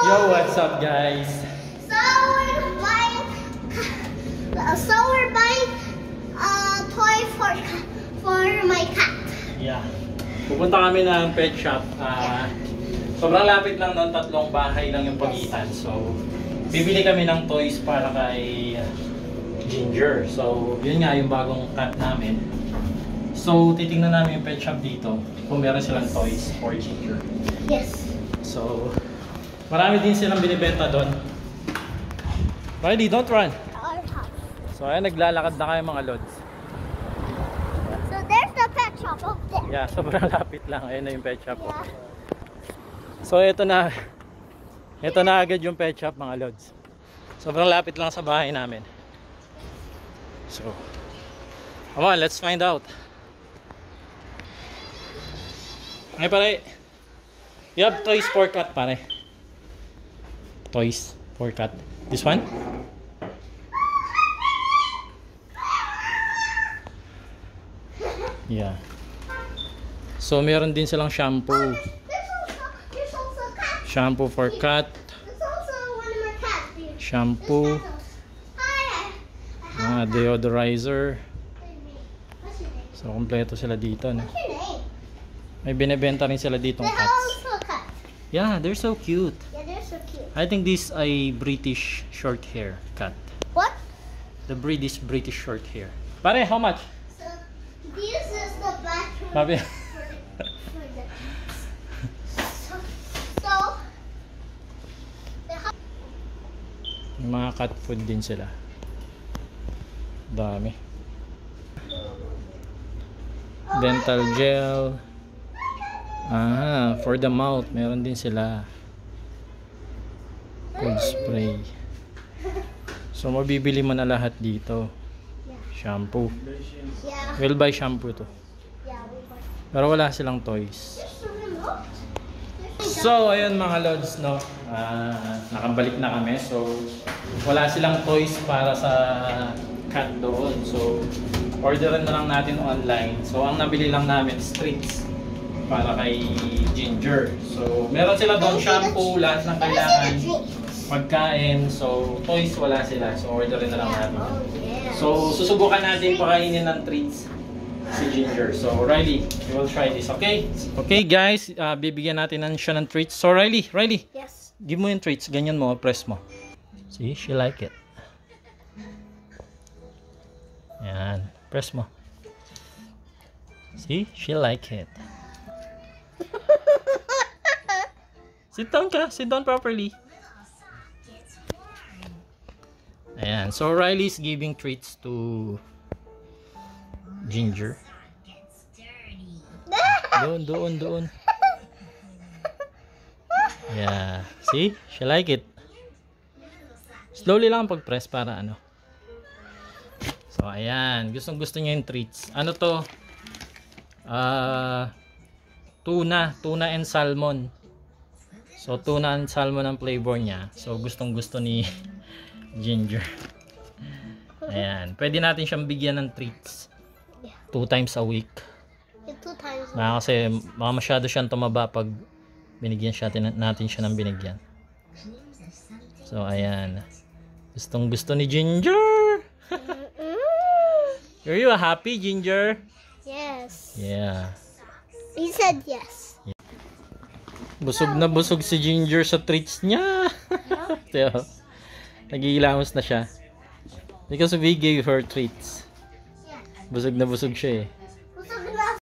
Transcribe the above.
Yo, what's up, guys? So we're buying a toy for my cat. Yeah. Pupunta kami ng pet shop. Sobrang lapit lang nun, 3 bahay lang yung pagitan. So, bibili kami ng toys para kay Ginger. So, yun nga yung bagong cat namin. So, titingnan namin yung pet shop dito kung meron silang toys for Ginger. Yes. So, marami din silang binibenta doon. Riley, don't run! So, ayan, naglalakad na kayo mga lods. So there's the pet shop over there. Yeah, sobrang lapit lang. Ayun na yung pet shop. Yeah. So, ito na agad yung pet shop mga lods. Sobrang lapit lang sa bahay namin. So, come on, let's find out. Ay pare, you have toys for cat pare. Toys for cat. This one? Yeah. So, meron din silang shampoo. There's also cat. Shampoo for cat. There's also one more cat. Shampoo. Hi. Deodorizer. What's your name? So, kompleto sila dito. No? What's your name? May binebenta rin sila ditong They're cats. also cat. Yeah, they're so cute. Yeah, they're so cute. I think this is a British short hair cat. What? The breed is British short hair. Pare, how much? So this is the bathroom. Sabi. So May mga cat food din sila. Dami. Dental gel. For the mouth, meron din sila. Cold spray. So, mabibili mo na lahat dito. Shampoo. yeah, We'll buy shampoo to. yeah, we bought. Pero wala silang toys. There's a remote. So, ayun mga lods, no? Nakabalik na kami. So, wala silang toys para sa cat doon. So, orderin na lang natin online. So, ang nabili lang namin is treats para kay Ginger. So, meron sila doon shampoo, lahat ng kailangan, pagkain. So, toys wala sila. So, orderin na lang natin. Oh yeah. So, susubukan natin pakainin ng treats si Ginger. So, Riley, we will try this, okay? Okay, guys, bibigyan natin siya ng treats. So, Riley, Yes. give mo yung treats. Ganyan mo, press mo. See, she like it. Yan, press mo. See, she like it. Sit down ka, sit down properly. Ayan, so Riley's giving treats to Ginger. Doon. Yeah. See? She like it. Slowly lang pag-press para ano. So, ayan. Gustong-gusto niya yung treats. Ano to? Tuna and salmon. So, tuna and salmon ang flavor niya. So, gustong-gusto ni Ginger. Ayan. Pwede natin siyang bigyan ng treats. 2 times a week. 2 times. Kasi masyado siyang tumaba pag binigyan natin siya ng binigyan. So, ayan. Gustong gusto ni Ginger. Are you happy, Ginger? Yes. Yeah. He said yes. Busog na busog si Ginger sa treats niya. Nagigilamos na siya. Because we gave her treats. Busog na busog siya eh.